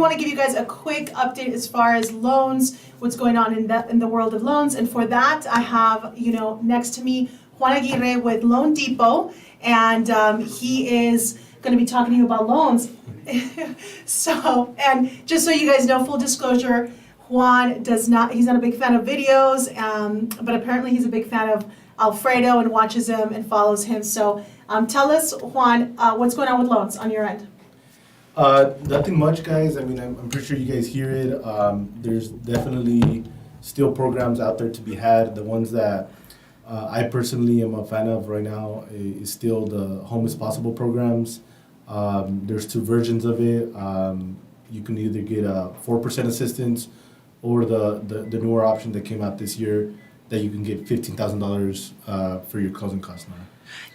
want to give you guys a quick update as far as loans, what's going on in the world of loans. And for that, I have, next to me, Juan Aguirre with Loan Depot, and he is going to be talking to you about loans. So, and just so you guys know, full disclosure, Juan he's not a big fan of videos, but apparently he's a big fan of Alfredo and watches him and follows him. So tell us, Juan, what's going on with loans on your end? Nothing much, guys. I mean, I'm pretty sure you guys hear it. There's definitely still programs out there to be had. The ones that I personally am a fan of right now is still the Home is Possible programs. There's two versions of it. You can either get a 4% assistance or the newer option that came out this year that you can get $15,000 for your closing costs now.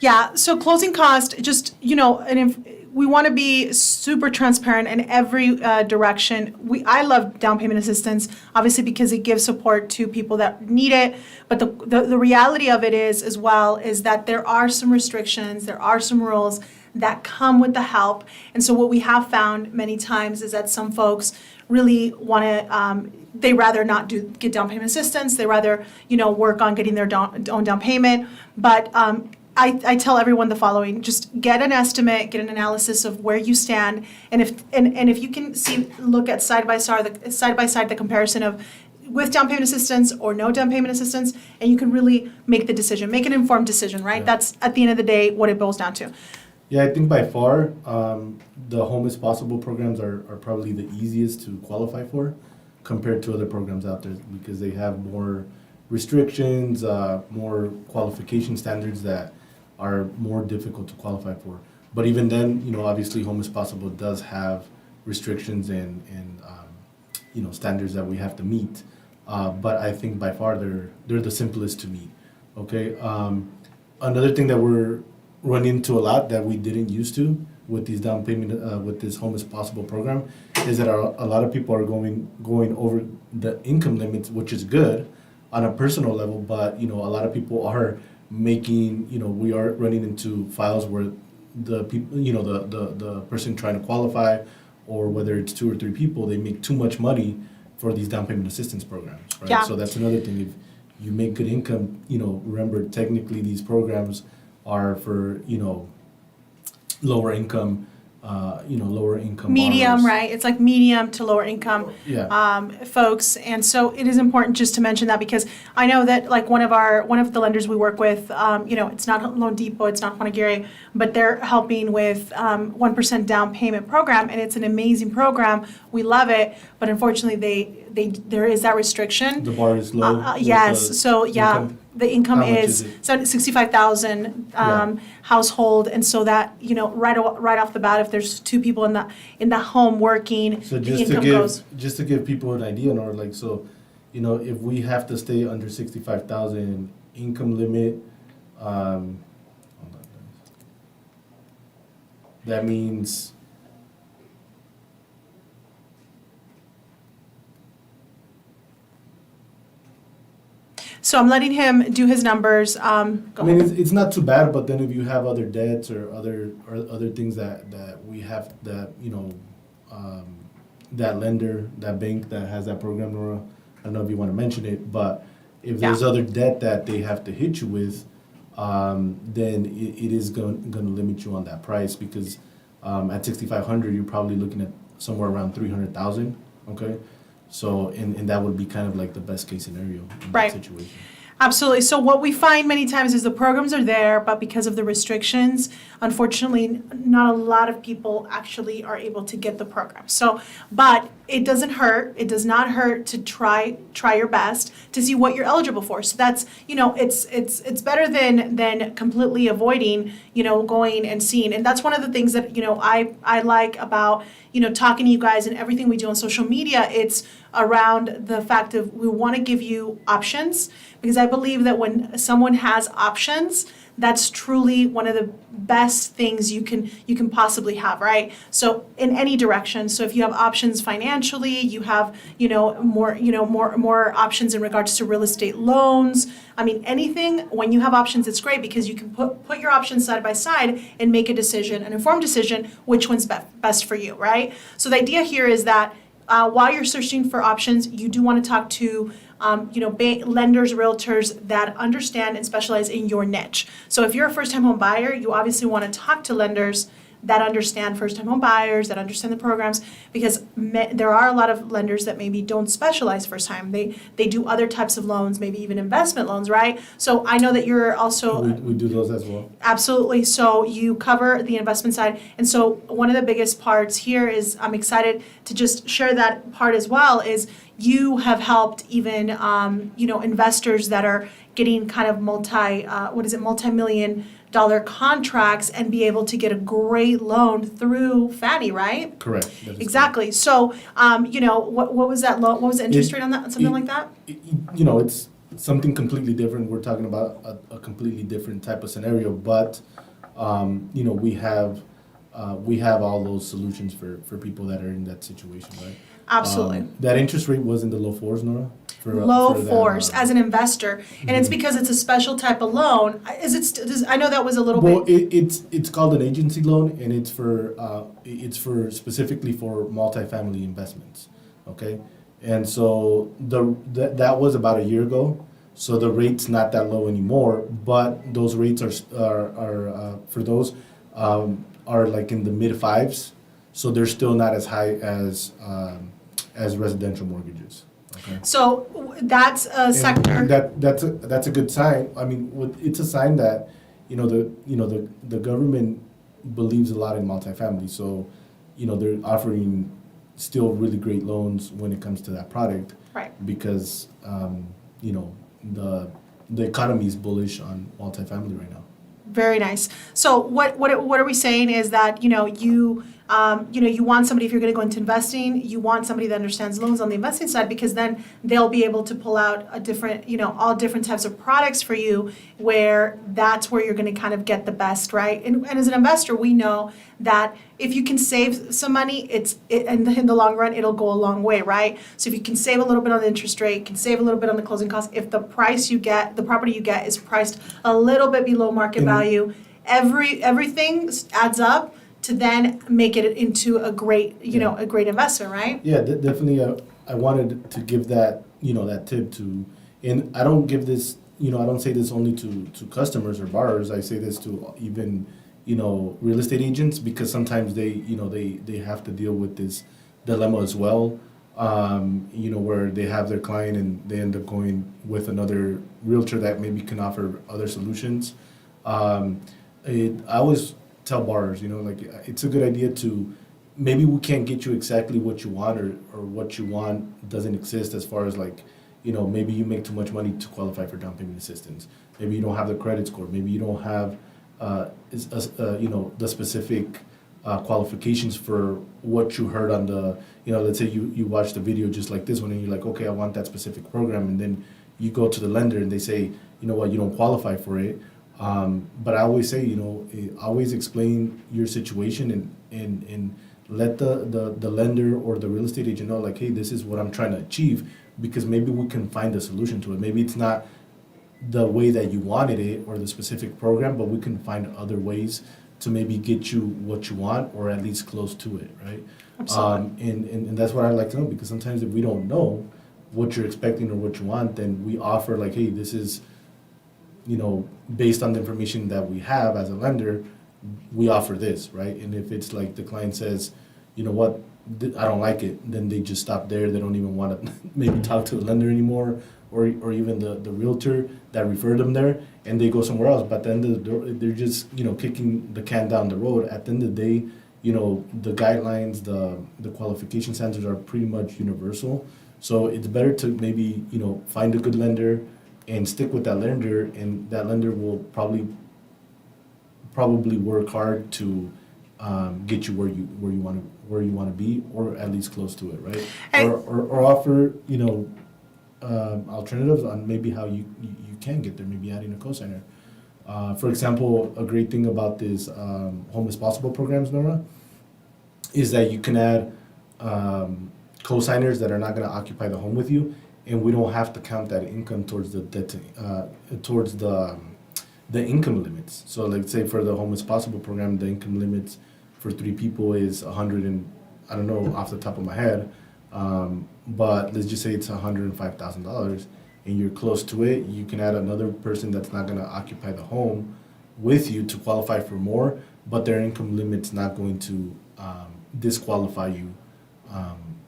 Yeah, so closing cost, just, and if we want to be super transparent in every direction. I love down payment assistance, obviously, because it gives support to people that need it. But the reality of it is that there are some restrictions, there are some rules that come with the help. And so what we have found many times is that some folks really want to, they rather not get down payment assistance. They rather, work on getting their own down payment. But I tell everyone the following: just get an estimate, get an analysis of where you stand, and if you can look at side by side the comparison of with down payment assistance or no down payment assistance, and you can really make the decision, make an informed decision, right? Yeah. That's at the end of the day what it boils down to. Yeah, I think by far the Home is Possible programs are probably the easiest to qualify for compared to other programs out there because they have more restrictions, more qualification standards that are more difficult to qualify for. But even then, obviously Home is Possible does have restrictions and standards that we have to meet. But I think by far they're the simplest to meet. Okay. Another thing that we're running into a lot that we didn't used to with these down payment with this Home is Possible program is that a lot of people are going over the income limits, which is good on a personal level, but a lot of people are making, we are running into files where the people, the person trying to qualify, or whether it's 2 or 3 people, they make too much money for these down payment assistance programs, right? Yeah. So that's another thing. If you make good income, remember technically these programs are for, lower income, Medium, borrowers. right? It's like medium to lower income Yeah. folks, and so it is important just to mention that because I know that like one of the lenders we work with, it's not Loan Depot, it's not Juan Aguirre, but they're helping with 1% down payment program, and it's an amazing program. We love it, but unfortunately there is that restriction. The bar is low. Yes, so yeah. Income. The income How much is is it? 65,000 household, and so that right off the bat, if there's 2 people in the home working, So the income goes. just to give people an idea, or like, so, if we have to stay under 65,000 income limit, hold on, that means. So I'm letting him do his numbers. Go I mean, ahead. it's not too bad, but then if you have other debts or other things that we have that that lender, that bank that has that program, Nora, I don't know if you want to mention it, but if there's other debt that they have to hit you with, then it is going to limit you on that price because at 6,500 you're probably looking at somewhere around 300,000. Okay. So, and that would be kind of like the best case scenario in Right. that situation. Absolutely. So what we find many times is the programs are there, but because of the restrictions, unfortunately, not a lot of people actually are able to get the program. So, but it doesn't hurt. It does not hurt to try your best to see what you're eligible for. So that's, it's better than completely avoiding, going and seeing. And that's one of the things that, I like about, talking to you guys and everything we do on social media. It's around the fact of we want to give you options because I I believe that when someone has options, that's truly one of the best things you can possibly have, right? So in any direction. So if you have options financially, you have, more options in regards to real estate loans. I mean, anything, when you have options, it's great because you can put your options side by side and make a decision, an informed decision, which one's best for you, right? So the idea here is that while you're searching for options, you do want to talk to lenders, realtors that understand and specialize in your niche. So if you're a first-time home buyer, you obviously want to talk to lenders that understand first-time home buyers, that understand the programs, because there are a lot of lenders that maybe don't specialize first-time. They do other types of loans, maybe even investment loans, right? So I know that you're also... We do those as well. Absolutely. So you cover the investment side. And so one of the biggest parts here is, I'm excited to just share that part as well, is you have helped even, investors that are getting kind of multi-million-dollar contracts and be able to get a great loan through Fannie, right? Correct. Exactly. So, what was that loan? What was the interest rate on that? Something like that? It's something completely different. We're talking about a completely different type of scenario, but we have all those solutions for people that are in that situation, right? Absolutely. That interest rate was in the low fours, Nora? Low fours as an investor, and it's because it's a special type of loan. I know that was a little Well, bit. it's called an agency loan, and it's for specifically for multifamily investments. Okay, and so that was about a year ago. So the rate's not that low anymore, but those rates are for those are like in the mid fives. So they're still not as high as residential mortgages. Okay. So that's a sector. And that's a good sign. I mean, it's a sign that the government believes a lot in multifamily. So they're offering still really great loans when it comes to that product. Right. Because the economy is bullish on multifamily right now. Very nice. So what are we saying is that you want somebody, if you're going to go into investing, you want somebody that understands loans on the investing side, because then they'll be able to pull out a different, all different types of products for you, where that's where you're going to kind of get the best, right? And as an investor, we know that if you can save some money, and in the long run, it'll go a long way, right? So if you can save a little bit on the interest rate, can save a little bit on the closing costs, if the property you get is priced a little bit below market value, everything adds up to then make it into a great, a great investment, right? Yeah, definitely. I wanted to give that, that tip to, and I don't give this, I don't say this only to customers or borrowers. I say this to even, real estate agents, because sometimes they have to deal with this dilemma as well. Where they have their client and they end up going with another realtor that maybe can offer other solutions. I always tell borrowers, it's a good idea to, maybe we can't get you exactly what you want, or what you want doesn't exist, as far as maybe you make too much money to qualify for down payment assistance. Maybe you don't have the credit score. Maybe you don't have, the specific qualifications for what you heard on the, let's say you watched a video just like this one and you're like, okay, I want that specific program. And then you go to the lender and they say, you know what, you don't qualify for it. But I always say, always explain your situation and let the lender or the real estate agent know, like, hey, this is what I'm trying to achieve, because maybe we can find a solution to it. Maybe it's not the way that you wanted it or the specific program, but we can find other ways to maybe get you what you want, or at least close to it, right? Absolutely. And that's what I'd like to know, because sometimes if we don't know what you're expecting or what you want, then we offer like, hey, this is, based on the information that we have as a lender, we offer this, right? And if it's like the client says, you know what, I don't like it, then they just stop there. They don't even want to maybe talk to the lender anymore, or even the realtor that referred them there, and they go somewhere else. But then they're just, kicking the can down the road. At the end of the day, the guidelines, the qualification standards are pretty much universal. So it's better to maybe, find a good lender and stick with that lender, and that lender will probably work hard to get you where you want to be, or at least close to it, right? Or offer alternatives on maybe how you can get there, maybe adding a cosigner. For example, a great thing about this Home is Possible programs, Nora, is that you can add co-signers that are not going to occupy the home with you, and we don't have to count that income towards the debt towards the income limits. So, like say for the Home is Possible program, the income limits for 3 people is 100 and I don't know off the top of my head, but let's just say it's $105,000, and you're close to it. You can add another person that's not going to occupy the home with you to qualify for more, but their income limit's not going to disqualify you.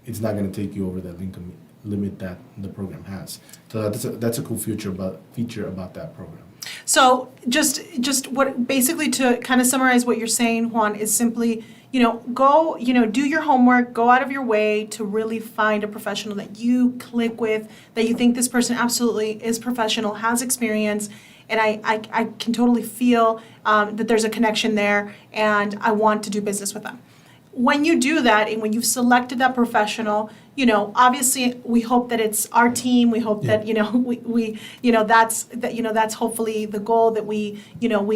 It's not going to take you over that income limit that the program has. So that's a cool feature about that program. So just what basically to kind of summarize what you're saying, Juan, is simply, go, do your homework, go out of your way to really find a professional that you click with, that you think this person absolutely is professional, has experience, and I can totally feel that there's a connection there, and I want to do business with them. When you do that, and when you've selected that professional, obviously we hope that it's our team. We hope that that's hopefully the goal, that we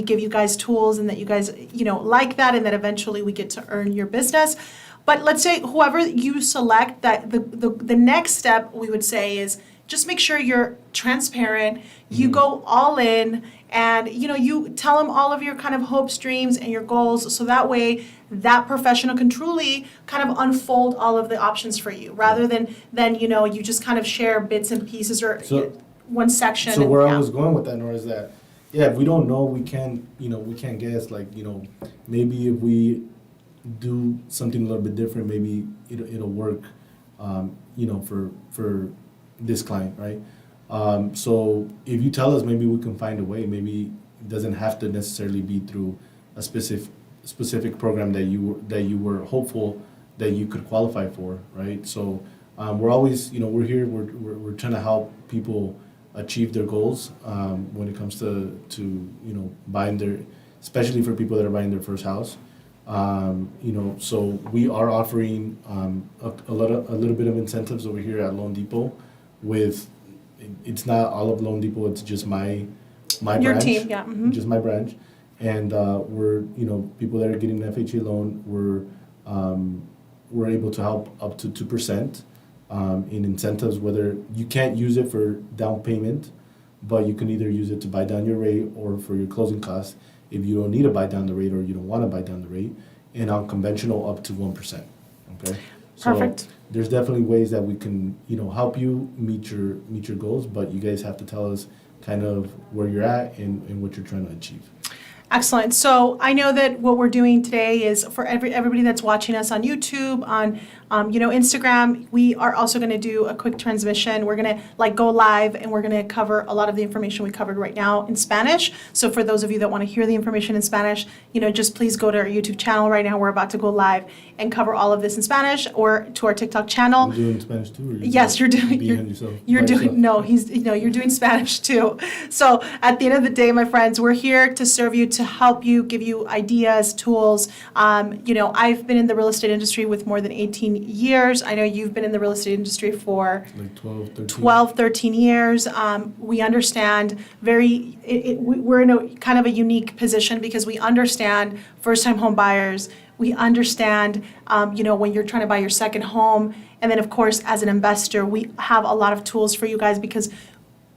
give you guys tools, and that you guys like that, and that eventually we get to earn your business. But let's say whoever you select, that the next step we would say is just make sure you're transparent. You go all in, and you tell them all of your kind of hopes, dreams, and your goals, so that way that professional can truly kind of unfold all of the options for you, rather than you just kind of share bits and pieces or one section. So where I was going with that, Nora, is that if we don't know, we can't guess. Like maybe if we do something a little bit different, maybe it'll work. For this client, right? So if you tell us, maybe we can find a way. Maybe it doesn't have to necessarily be through a specific program that you were hopeful that you could qualify for, right? So we're always, we're here. We're trying to help people achieve their goals when it comes to buying especially for people that are buying their first house. So we are offering a little bit of incentives over here at Loan Depot. It's not all of Loan Depot, it's just my your branch, team, yeah, mm-hmm. just my branch, and we're people that are getting an FHA loan, we're able to help up to 2% in incentives. Whether you can't use it for down payment, but you can either use it to buy down your rate or for your closing costs if you don't need to buy down the rate or you don't want to buy down the rate, and on conventional up to 1%. Okay. Perfect. So there's definitely ways that we can, help you meet your goals, but you guys have to tell us kind of where you're at and what you're trying to achieve. Excellent. So I know that what we're doing today is for everybody that's watching us on YouTube, on Instagram. We are also going to do a quick transmission. We're going to go live, and we're going to cover a lot of the information we covered right now in Spanish. So for those of you that want to hear the information in Spanish, just please go to our YouTube channel right now. We're about to go live and cover all of this in Spanish, or to our TikTok channel. I'm doing Spanish too. Or yes, you're doing. You're doing. No, you're doing Spanish too. So at the end of the day, my friends, we're here to serve you, to help you, give you ideas, tools. I've been in the real estate industry with more than 18 years. I know you've been in the real estate industry for like 12, 13 years. We understand we're in a kind of a unique position because we understand first-time home buyers. We understand, when you're trying to buy your second home. And then, of course, as an investor, we have a lot of tools for you guys, because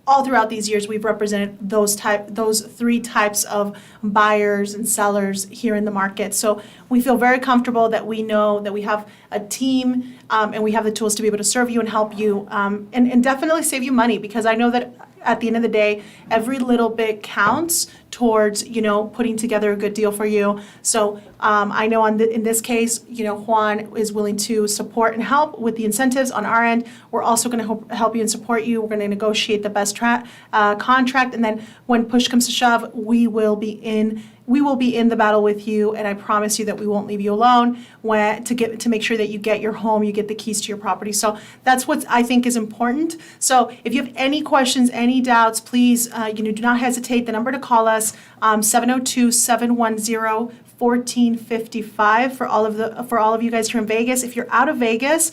all throughout these years, we've represented those 3 types of buyers and sellers here in the market. So we feel very comfortable that we know that we have a team, and we have the tools to be able to serve you and help you, and definitely save you money, because I know that at the end of the day, every little bit counts towards, putting together a good deal for you. So I know in this case, Juan is willing to support and help with the incentives on our end. We're also going to help you and support you. We're going to negotiate the best contract. And then when push comes to shove, we will be in the battle with you, and I promise you that we won't leave you alone to make sure that you get your home, you get the keys to your property. So that's what I think is important. So if you have any questions, any doubts, please do not hesitate. The number to call us, 702-710-4999. 1455 for all of you guys here in Vegas. If you're out of Vegas,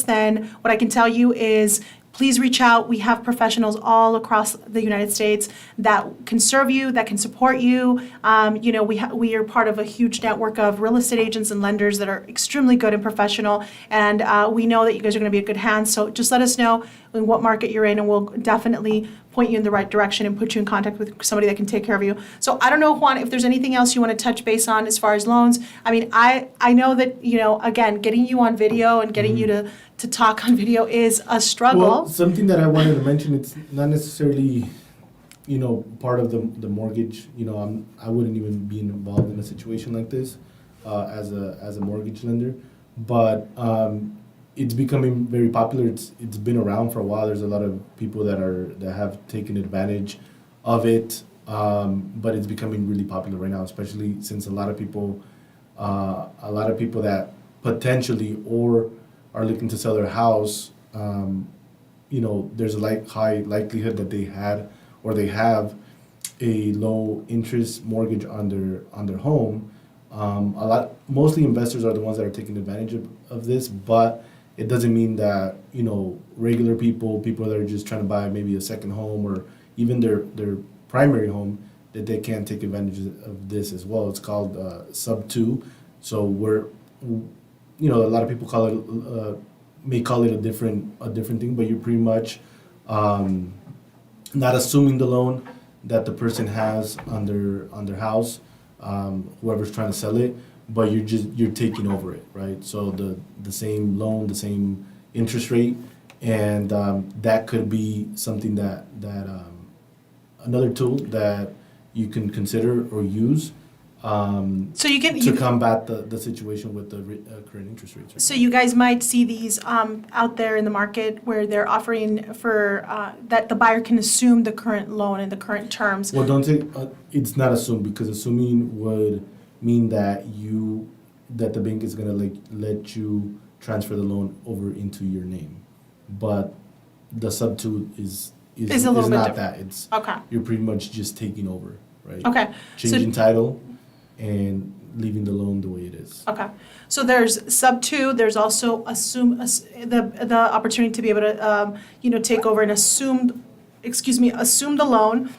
then what I can tell you is please reach out. We have professionals all across the United States that can serve you, that can support you. We are part of a huge network of real estate agents and lenders that are extremely good and professional, and we know that you guys are going to be in good hands. So just let us know in what market you're in, and we'll definitely point you in the right direction and put you in contact with somebody that can take care of you. So I don't know, Juan, if there's anything else you want to touch base on as far as loans. I mean, I know that, again, getting you on video and getting you to talk on video is a struggle. Well, something that I wanted to mention, it's not necessarily, part of the mortgage. I wouldn't even be involved in a situation like this as a mortgage lender, but it's becoming very popular. It's been around for a while. There's a lot of people that have taken advantage of it, but it's becoming really popular right now, especially since a lot of people that potentially or are looking to sell their house. There's a high likelihood that they have a low interest mortgage on their home. Mostly investors are the ones that are taking advantage of this, but it doesn't mean that, regular people that are just trying to buy maybe a second home or even their primary home, that they can't take advantage of this as well. It's called sub 2. So a lot of people may call it a different thing, but you're pretty much not assuming the loan that the person has on their house, whoever's trying to sell it, but you're taking over it, right? So the same loan, the same interest rate, and that could be something that another tool that you can consider or use to combat the situation with the current interest rates. Right? So you guys might see these out there in the market where they're offering for that the buyer can assume the current loan and the current terms. Well, don't say it's not assumed, because assuming would mean that the bank is gonna let you transfer the loan over into your name, but the sub 2 is a little bit not different. that. It's Okay. You're pretty much just taking over, right? Okay. Changing title and leaving the loan the way it is. Okay, so there's sub 2. There's also the opportunity to be able to take over and assume the loan.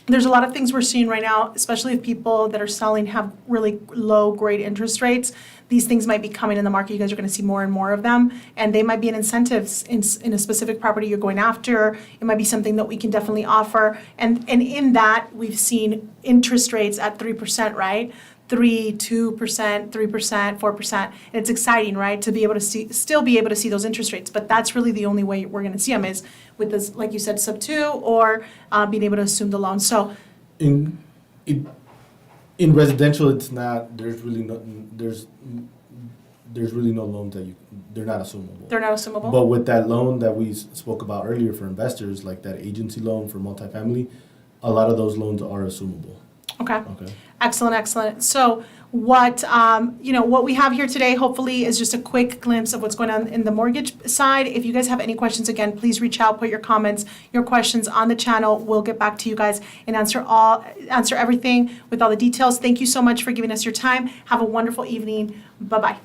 There's a lot of things we're seeing right now, especially if people that are selling have really low grade interest rates. These things might be coming in the market. You guys are going to see more and more of them, and they might be an incentives in a specific property you're going after. It might be something that we can definitely offer, and in that we've seen interest rates at 3%, right? 3%, 2%, 3%, 4%, and it's exciting, right, to be able to still be able to see those interest rates. But that's really the only way we're going to see them is with this, like you said, sub 2 or being able to assume the loan. So in residential, it's not. There's really no loans that they're not assumable. They're not assumable. But with that loan that we spoke about earlier for investors, like that agency loan for multifamily, a lot of those loans are assumable. Okay. Excellent. So what we have here today hopefully is just a quick glimpse of what's going on in the mortgage side. If you guys have any questions, again, please reach out, put your comments, your questions on the channel. We'll get back to you guys and answer everything with all the details. Thank you so much for giving us your time. Have a wonderful evening. Bye-bye.